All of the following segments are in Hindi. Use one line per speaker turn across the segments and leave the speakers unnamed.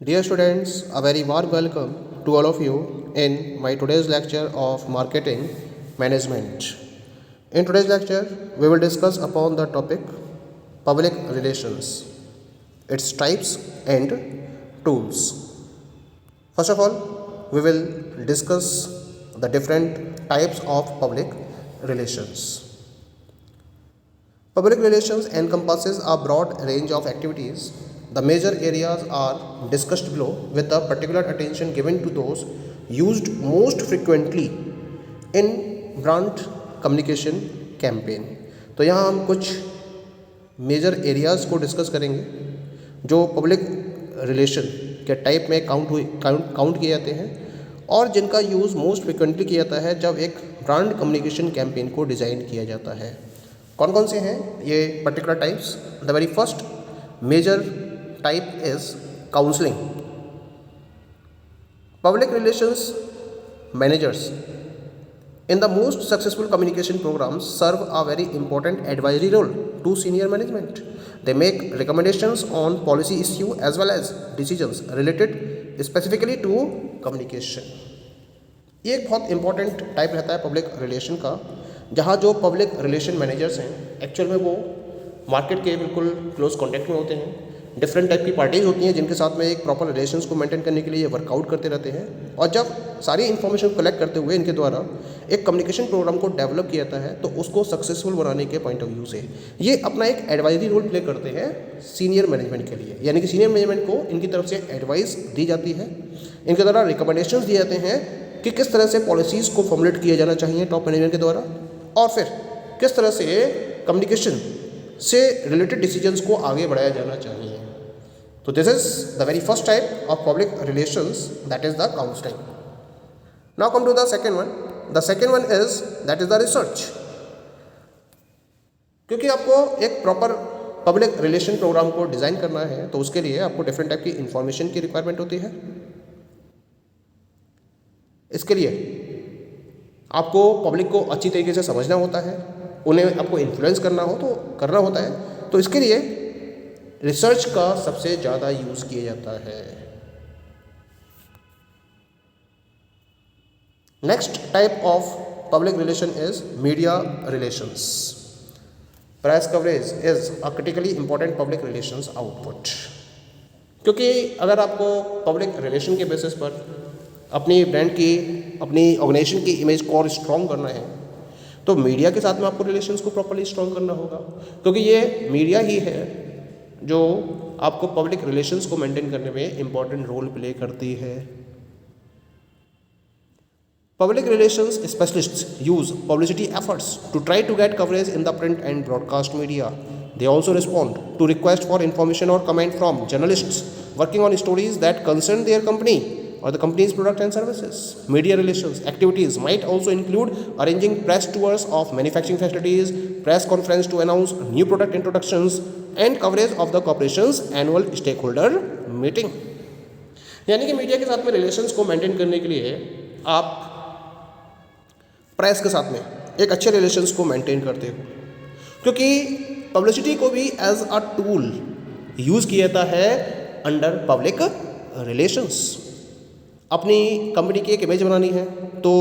Dear students, a very warm welcome to all of you in my today's lecture of marketing management. In today's lecture, we will discuss upon the topic public relations, its types and tools. First of all, we will discuss the different types of public relations. Public relations encompasses a broad range of activities. The major areas are discussed below with the particular attention given to those used most frequently in brand communication campaign. तो यहाँ हम कुछ मेजर एरियाज़ को डिस्कस करेंगे जो पब्लिक रिलेशन के टाइप में काउंट किए जाते हैं और जिनका यूज़ मोस्ट फ्रिक्वेंटली किया जाता है जब एक ब्रांड कम्युनिकेशन कैंपेन को डिज़ाइन किया जाता है. कौन कौन से हैं ये particular types? The very first major type is counselling. Public relations managers in the most successful communication programs serve a very important advisory role to senior management. They make recommendations on policy issue as well as decisions related specifically to communication. ये एक बहुत इंपॉर्टेंट टाइप रहता है पब्लिक रिलेशन का, जहाँ जो पब्लिक रिलेशन मैनेजर्स हैं एक्चुअल में वो मार्केट के बिल्कुल क्लोज कॉन्टैक्ट में होते हैं. डिफरेंट टाइप की पार्टीज होती हैं जिनके साथ में एक प्रॉपर रिलेशंस को मेंटेन करने के लिए वर्कआउट करते रहते हैं और जब सारी इन्फॉर्मेशन कलेक्ट करते हुए इनके द्वारा एक कम्युनिकेशन प्रोग्राम को डेवलप किया जाता है तो उसको सक्सेसफुल बनाने के पॉइंट ऑफ व्यू से ये अपना एक एडवाइजरी रोल प्ले करते हैं सीनियर मैनेजमेंट के लिए. यानी कि सीनियर मैनेजमेंट को इनकी तरफ से एडवाइस दी जाती है, इनके द्वारा रिकमेंडेशंस दिए जाते हैं कि किस तरह से पॉलिसीज़ को फॉर्मुलेट किया जाना चाहिए टॉप मैनेजमेंट के द्वारा और फिर किस तरह से कम्युनिकेशन से रिलेटेड डिसीजंस को आगे बढ़ाया जाना चाहिए. तो this is the very first type of public relations, that is the counselling. Now come to the second one. The second one is that is the research. क्योंकि आपको एक प्रॉपर पब्लिक रिलेशन प्रोग्राम को डिज़ाइन करना है तो उसके लिए आपको डिफरेंट टाइप की इंफॉर्मेशन की रिक्वायरमेंट होती है. इसके लिए आपको पब्लिक को अच्छी तरीके से समझना होता है, उन्हें आपको इन्फ्लुएंस करना होता है. तो इसके लिए रिसर्च का सबसे ज़्यादा यूज़ किया जाता है. Next type of public relation is media relations. Press coverage is a critically important public relations output. क्योंकि अगर आपको पब्लिक रिलेशन के बेसिस पर अपनी ब्रांड की, अपनी ऑर्गेनाइजेशन की इमेज को और स्ट्रॉन्ग करना है तो मीडिया के साथ में आपको रिलेशंस को प्रॉपर्ली स्ट्रॉन्ग करना होगा. क्योंकि ये मीडिया ही है जो आपको पब्लिक रिलेशंस को मेंटेन करने में इंपॉर्टेंट रोल प्ले करती है. Public relations specialists use publicity efforts to try to get coverage in the print and broadcast media. They also respond to requests for information or comment from journalists working on stories that concern their company or the company's product and services. Media relations activities might also include arranging press tours of manufacturing facilities, press conference to announce new product introductions, and coverage of the corporation's annual stakeholder meeting. यानी कि मीडिया के साथ में रिलेशंस को मेंटेन करने के लिए आप प्रेस के साथ में एक अच्छे रिलेशंस को मेंटेन करते हो, क्योंकि पब्लिसिटी को भी एज अ टूल यूज़ किया जाता है अंडर पब्लिक रिलेशंस. अपनी कंपनी की एक इमेज बनानी है तो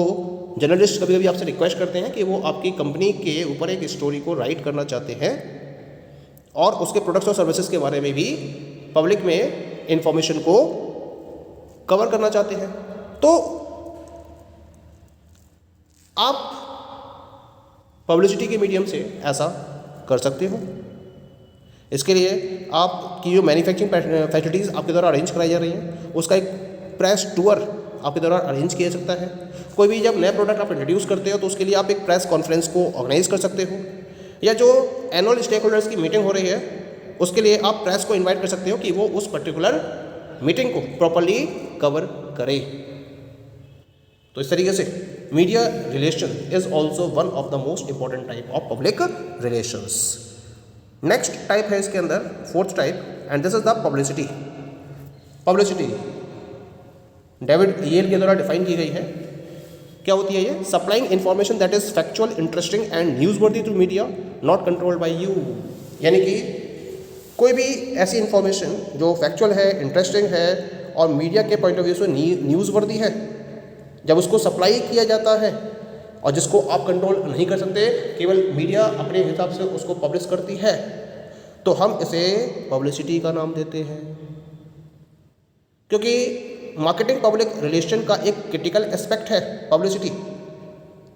जर्नलिस्ट कभी कभी आपसे रिक्वेस्ट करते हैं कि वो आपकी कंपनी के ऊपर एक स्टोरी को राइट करना चाहते हैं और उसके प्रोडक्ट्स और सर्विसेज के बारे में भी पब्लिक में इंफॉर्मेशन को कवर करना चाहते हैं. तो आप पब्लिसिटी के मीडियम से ऐसा कर सकते हो. इसके लिए आपकी जो मैन्युफैक्चरिंग फैसिलिटीज़ आपके द्वारा अरेंज कराई जा रही हैं उसका एक प्रेस टूर आपके द्वारा अरेंज किया जा सकता है. कोई भी जब नया प्रोडक्ट आप इंट्रोड्यूस करते हो तो उसके लिए आप एक प्रेस कॉन्फ्रेंस को ऑर्गेनाइज कर सकते हो, या जो एनुअल स्टेक होल्डर्स की मीटिंग हो रही है उसके लिए आप प्रेस को इन्वाइट कर सकते हो कि वो उस पर्टिकुलर मीटिंग को प्रॉपर्ली कवर करे. तो इस तरीके से media relation is also one of the most important type of public relations. Next type है इसके अंदर fourth type, and this is the publicity. Publicity David Yale के द्वारा डिफाइन की गई है. क्या होती है ये? Supplying information that is factual, interesting and newsworthy through media, not controlled by you. यानी कि कोई भी ऐसी इन्फॉर्मेशन जो फैक्चुअल है, इंटरेस्टिंग है और मीडिया के पॉइंट ऑफ व्यू से न्यूज़ वर्दी है जब उसको सप्लाई किया जाता है और जिसको आप कंट्रोल नहीं कर सकते, केवल मीडिया अपने हिसाब से उसको पब्लिश करती है, तो हम इसे पब्लिसिटी का नाम देते हैं। क्योंकि मार्केटिंग पब्लिक रिलेशन का एक क्रिटिकल एस्पेक्ट है पब्लिसिटी,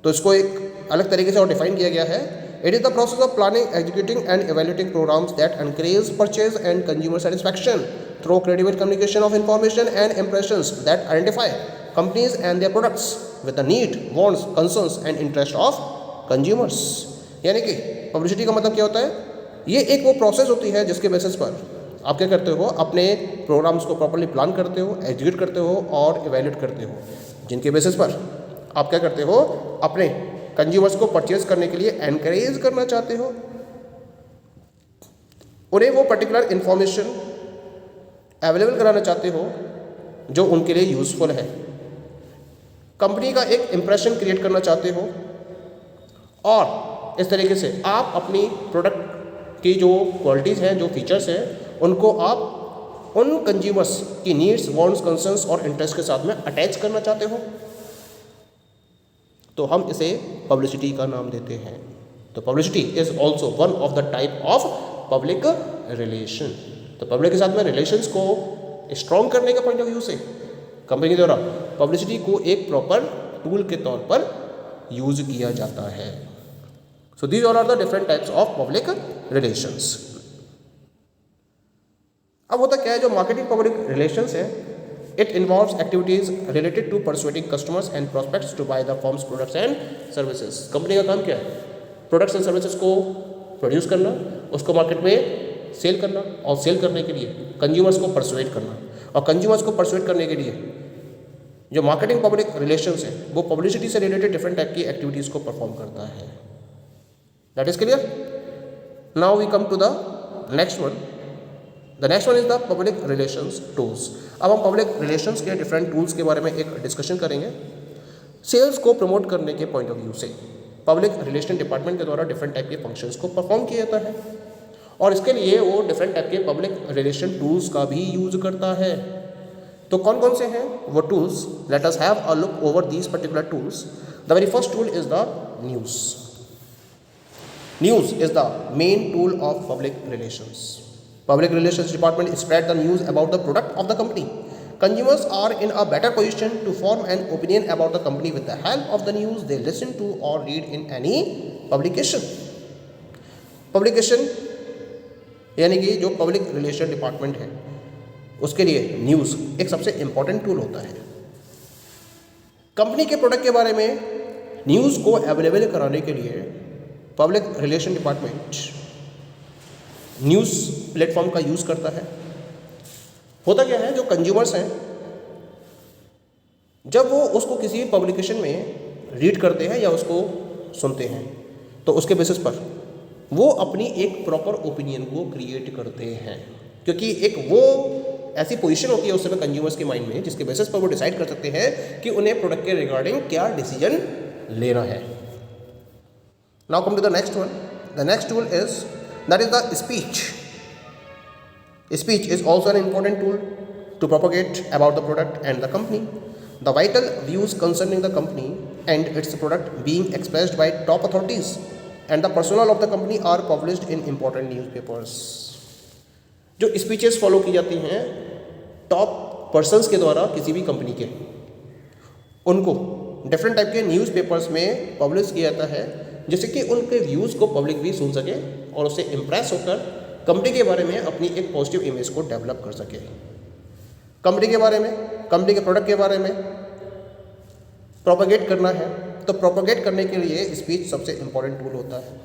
तो इसको एक अलग तरीके से और डिफाइन किया गया है। It is the process of planning, executing and evaluating programmes that encourage purchase and consumer satisfaction through credible communication of information and impressions that identify companies and their products with the need, wants, concerns and interest of consumers. यानी कि पब्लिसिटी का मतलब क्या होता है? ये एक वो प्रोसेस होती है जिसके बेसिस पर आप क्या करते हो, अपने प्रोग्राम्स को प्रॉपर्ली प्लान करते हो, एग्जीक्यूट करते हो और इवेल्युएट करते हो, जिनके बेसिस पर आप क्या करते हो, अपने कंज्यूमर्स को परचेज करने के लिए एनकरेज करना चाहते हो, उन्हें वो पर्टिकुलर इंफॉर्मेशन अवेलेबल कराना चाहते हो जो उनके लिए यूज़फुल है, कंपनी का एक इम्प्रेशन क्रिएट करना चाहते हो, और इस तरीके से आप अपनी प्रोडक्ट की जो क्वालिटीज़ हैं, जो फीचर्स हैं, उनको आप उन कंज्यूमर्स की नीड्स, वांट्स, कंसर्न्स और इंटरेस्ट के साथ में अटैच करना चाहते हो, तो हम इसे पब्लिसिटी का नाम देते हैं। तो publicity is also one of the type of public relation. तो पब्लिक के साथ में रिलेशंस को स्ट्रॉन्ग करने के पॉइंट ऑफ व्यू से कंपनी द्वारा पब्लिसिटी को एक प्रॉपर टूल के तौर पर यूज किया जाता है। So these all are the different types of public relations. अब होता क्या है, जो मार्केटिंग पब्लिक रिलेशंस है, it involves activities related to persuading customers and prospects to buy the firm's products and services. Company का काम क्या है? प्रोडक्ट्स एंड सर्विसेज को प्रोड्यूस करना, उसको मार्केट में सेल करना, और सेल करने के लिए कंज्यूमर्स को परसुएड करना, और कंज्यूमर्स को परसुएड करने के लिए जो मार्केटिंग पब्लिक रिलेशंस है वो पब्लिसिटी से रिलेटेड डिफरेंट टाइप की एक्टिविटीज़ को परफॉर्म करता है। That is clear. Now we come to the next one. The next one is the public relations tools. अब हम पब्लिक रिलेशंस के डिफरेंट टूल्स के बारे में एक डिस्कशन करेंगे। सेल्स को प्रमोट करने के पॉइंट ऑफ व्यू से पब्लिक रिलेशन डिपार्टमेंट के द्वारा डिफरेंट टाइप के फंक्शंस को परफॉर्म किया जाता है, और इसके लिए वो डिफरेंट टाइप के पब्लिक रिलेशन टूल्स का भी यूज करता है। तो कौन कौन से हैं वो tools? Let us have a look over these particular tools. The very first tool is the news. News is the main tool of public relations. Public relations department spread the news about the product of the company. Consumers are in a better position to form an opinion about the company with the help of the news they listen to or read in any publication. Publication यानी कि जो पब्लिक रिलेशन डिपार्टमेंट है उसके लिए न्यूज़ एक सबसे इम्पॉर्टेंट टूल होता है। कंपनी के प्रोडक्ट के बारे में न्यूज़ को अवेलेबल कराने के लिए public relation department news platform का यूज़ करता है। होता क्या है, जो कंज्यूमर्स हैं जब वो उसको किसी पब्लिकेशन में रीड करते हैं या उसको सुनते हैं तो उसके बेसिस पर वो अपनी एक प्रॉपर ओपिनियन को क्रिएट करते हैं, क्योंकि एक वो ऐसी पोजीशन होती है उस समय कंज्यूमर्स के माइंड में जिसके बेसिस पर वो डिसाइड कर सकते हैं कि उन्हें प्रोडक्ट के रिगार्डिंग क्या डिसीजन लेना है। Now come to the next one. The next tool is the speech. Speech is also an important tool to propagate about the product and the company. The vital views concerning the company and its product being expressed by top authorities and the personnel of the company are published in important newspapers. जो speeches follow की जाती हैं top persons के द्वारा किसी भी कंपनी के, उनको डिफरेंट टाइप के न्यूज़पेपर्स में पब्लिश किया जाता है जिससे कि उनके व्यूज़ को पब्लिक भी सुन सके और उससे इम्प्रेस होकर कंपनी के बारे में अपनी एक पॉजिटिव इमेज को डेवलप कर सके। कंपनी के बारे में, कंपनी के प्रोडक्ट के बारे में प्रोपेगेट करना है तो प्रोपेगेट करने के लिए स्पीच सबसे इम्पॉर्टेंट टूल होता है।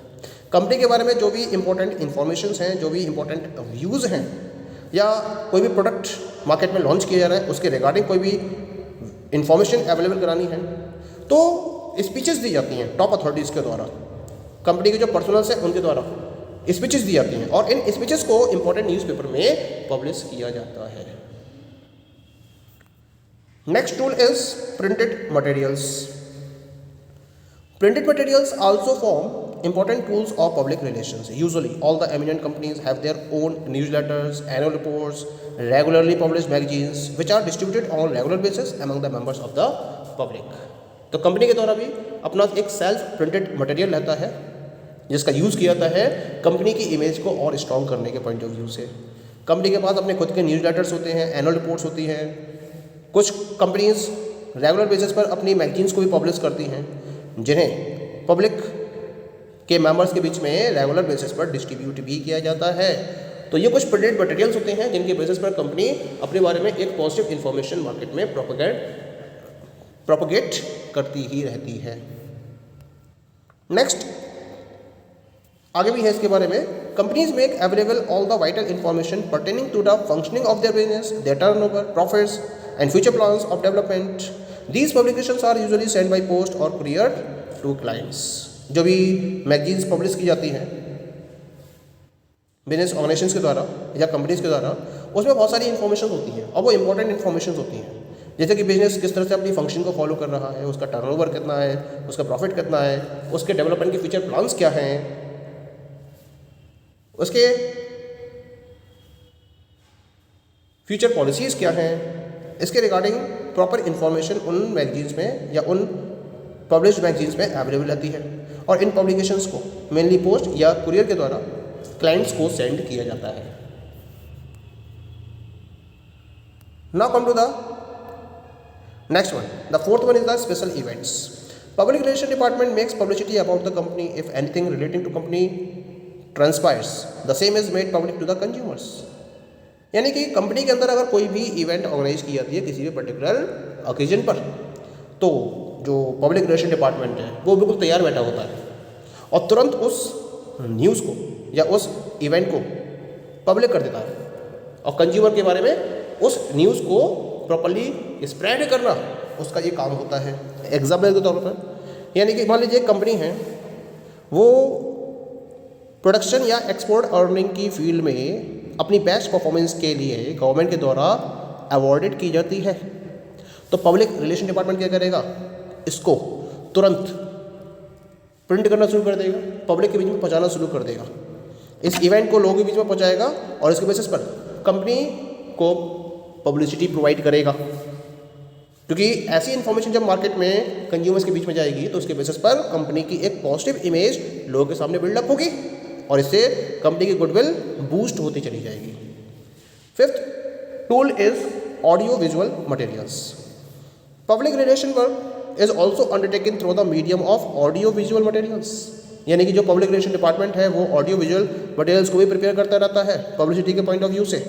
कंपनी के बारे में जो भी इम्पोर्टेंट इन्फॉर्मेशंस हैं, जो भी इम्पोर्टेंट व्यूज़ हैं, या कोई भी प्रोडक्ट मार्केट में लॉन्च किया जा रहा है उसके रिगार्डिंग कोई भी इन्फॉर्मेशन अवेलेबल करानी है तो स्पीचेस दी जाती हैं टॉप अथॉरिटीज़ के द्वारा, कंपनी के जो पर्सनल्स हैं उनके द्वारा स्पीचेस दी जाती हैं और इन स्पीचेस को इंपॉर्टेंट न्यूज़पेपर में पब्लिश किया जाता है। Next tool is printed materials. Printed materials also form important tools of public relations. Usually, all the eminent companies have their own newsletters, annual reports, regularly published magazines, which are distributed on regular basis among the members of the public. तो कंपनी के द्वारा भी अपना एक सेल्फ प्रिंटेड मटेरियल रहता है जिसका यूज़ किया जाता है कंपनी की इमेज को और स्ट्रॉन्ग करने के पॉइंट ऑफ व्यू से। कंपनी के पास अपने खुद के न्यूज़लेटर्स होते हैं, एनुअल रिपोर्ट्स होती हैं, कुछ कंपनीज रेगुलर बेसिस पर अपनी मैगजीन्स को भी पब्लिश करती हैं जिन्हें पब्लिक के मेंबर्स के बीच में रेगुलर बेसिस पर डिस्ट्रीब्यूट भी किया जाता है। तो ये कुछ प्रिंटेड मटेरियल्स होते हैं जिनके बेसिस पर कंपनी अपने बारे में एक पॉजिटिव इन्फॉर्मेशन मार्केट में प्रोपोगेट करती ही रहती है। नेक्स्ट आगे भी है इसके बारे में, companies make available all the vital information pertaining to the functioning of their business, their turnover, profits and future plans of development. These publications are usually send by post और कुरियर टू क्लाइंट्स। जो भी मैगजीन्स पब्लिश की जाती हैं बिजनेस ऑर्गेनाइजेशंस के द्वारा या कंपनीज के द्वारा, उसमें बहुत सारी इन्फॉर्मेशन होती हैं और वो इंपॉर्टेंट इन्फॉर्मेशन होती हैं, जैसे कि बिजनेस किस तरह से अपनी फंक्शन को फॉलो कर रहा है, उसका टर्नओवर कितना है, उसका प्रॉफिट कितना है, उसके डेवलपमेंट के फ्यूचर प्लान्स क्या हैं, उसके फ्यूचर पॉलिसीज़ क्या हैं। इसके रिगार्डिंग प्रॉपर इन्फॉर्मेशन उन मैगजीन्स में या उन पब्लिश्ड मैगजीन्स में अवेलेबल रहती है और इन पब्लिकेशंस को मेनली पोस्ट या कुरियर के द्वारा क्लाइंट्स को सेंड किया जाता है। Now come to the next one, the fourth one is the special events. Public relation department makes publicity about the company if anything relating to company transpires, the same is made public to the consumers. यानी कि कंपनी के अंदर अगर कोई भी इवेंट ऑर्गेनाइज की जाती है किसी भी पर्टिकुलर ओकेजन पर, तो जो पब्लिक रिलेशन डिपार्टमेंट है वो बिल्कुल तैयार बैठा होता है और तुरंत उस न्यूज़ को या उस इवेंट को पब्लिक कर देता है और कंज्यूमर के बारे में उस न्यूज़ को प्रॉपर्ली स्प्रेड करना उसका ये काम होता है। एग्जाम्पल के तौर पर, यानी कि मान लीजिए एक कंपनी है, वो प्रोडक्शन या एक्सपोर्ट अर्निंग की फील्ड में अपनी बेस्ट परफॉर्मेंस के लिए गवर्नमेंट के द्वारा अवॉर्डेड की जाती है, तो पब्लिक रिलेशन डिपार्टमेंट क्या करेगा, इसको तुरंत प्रिंट करना शुरू कर देगा, पब्लिक के बीच में पहुंचाना शुरू कर देगा, इस इवेंट को लोगों के बीच में पहुंचाएगा और इसके बेसिस पर कंपनी को पब्लिसिटी प्रोवाइड करेगा। क्योंकि ऐसी इन्फॉर्मेशन जब मार्केट में कंज्यूमर्स के बीच में जाएगी तो उसके बेसिस पर कंपनी की एक पॉजिटिव इमेज लोगों के सामने बिल्डअप होगी और इससे कंपनी की गुडविल बूस्ट होती चली जाएगी। Fifth tool is audio visual materials. Public relation work is also undertaken through the medium of audio visual materials. यानी कि जो पब्लिक रिलेशन डिपार्टमेंट है वो ऑडियो विजुअल मटेरियल्स को भी प्रिपेयर करता रहता है पब्लिसिटी के पॉइंट ऑफ व्यू से।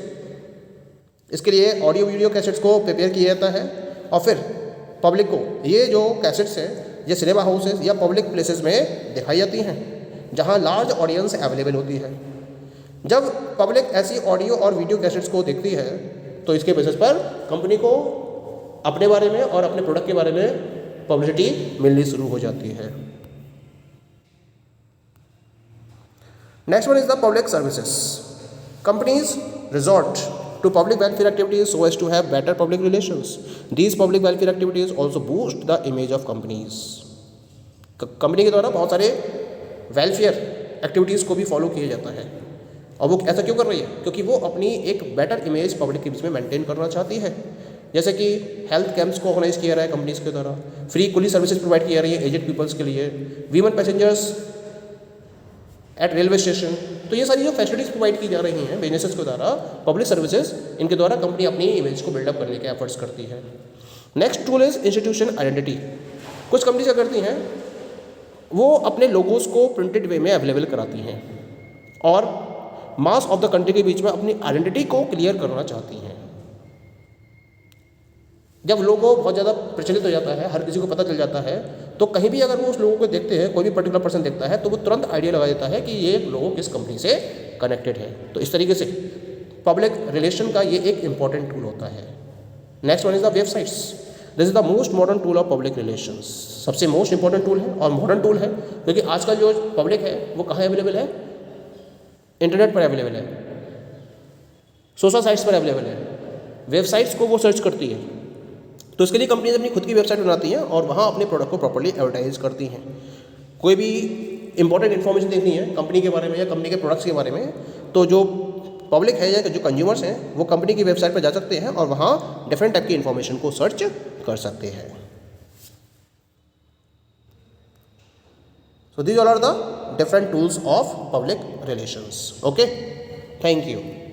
इसके लिए ऑडियो वीडियो कैसेट्स को प्रिपेयर किया जाता है और फिर पब्लिक को ये जो कैसेट्स हैं ये सिनेमा हाउसेस या पब्लिक प्लेसेस में दिखाई जाती हैं जहाँ लार्ज ऑडियंस अवेलेबल होती है। जब पब्लिक ऐसी ऑडियो और वीडियो कैसेट्स को देखती है तो इसके बेसिस पर कंपनी को अपने बारे में और अपने प्रोडक्ट के बारे में पब्लिसिटी मिलनी शुरू हो जाती है। Next one is the public services. Companies resort to public welfare activities so as to have better public relations. These public welfare activities also boost the image of companies. Company के द्वारा बहुत सारे वेलफेयर एक्टिविटीज़ को भी फॉलो किया जाता है और वो ऐसा क्यों कर रही है, क्योंकि वो अपनी एक बेटर इमेज पब्लिक के बीच में मेंटेन करना चाहती है। जैसे कि हेल्थ कैंप्स को ऑर्गेनाइज किया रहा है कंपनीज के द्वारा, फ्री कुली सर्विसेज प्रोवाइड की जा रही है एजेड पीपल्स के लिए, women passengers eight railway station. तो ये सारी जो फैसिलिटीज़ प्रोवाइड की जा रही हैं बिजनेसेस के द्वारा, पब्लिक सर्विसेज, इनके द्वारा कंपनी अपनी इमेज को बिल्डअप करने के एफर्ट्स करती है। Next tool is institution identity. कुछ कंपनीज क्या करती हैं, वो अपने लोगोस को प्रिंटेड वे में अवेलेबल कराती हैं और मास ऑफ द कंट्री के बीच में अपनी आइडेंटिटी को क्लियर करना चाहती हैं। जब लोगो बहुत ज़्यादा प्रचलित हो जाता है, हर किसी को पता चल जाता है, तो कहीं भी अगर वो उस लोगों को देखते हैं, कोई भी पर्टिकुलर पर्सन देखता है, तो वो तुरंत आइडिया लगा देता है कि ये लोग किस कंपनी से कनेक्टेड है। तो इस तरीके से पब्लिक रिलेशन का ये एक इंपॉर्टेंट टूल होता है। Next one is the websites. This is the most modern tool of public relations. सबसे मोस्ट इंपॉर्टेंट टूल है और मॉडर्न टूल है, क्योंकि आजकल जो पब्लिक है वो कहाँ अवेलेबल है, इंटरनेट पर अवेलेबल है, सोशल साइट्स पर अवेलेबल है। वेबसाइट्स को वो सर्च करती है, तो इसके लिए कंपनीज अपनी खुद की वेबसाइट बनाती हैं और वहाँ अपने प्रोडक्ट को प्रॉपर्ली एडवर्टाइज करती हैं। कोई भी इंपॉर्टेंट इन्फॉर्मेशन देखनी है कंपनी के बारे में या कंपनी के प्रोडक्ट्स के बारे में, तो जो पब्लिक है या जो कंज्यूमर्स हैं वो कंपनी की वेबसाइट पर जा सकते हैं और वहाँ डिफरेंट टाइप की इन्फॉर्मेशन को सर्च कर सकते हैं. So these all are the different tools of public relations. Okay, thank you.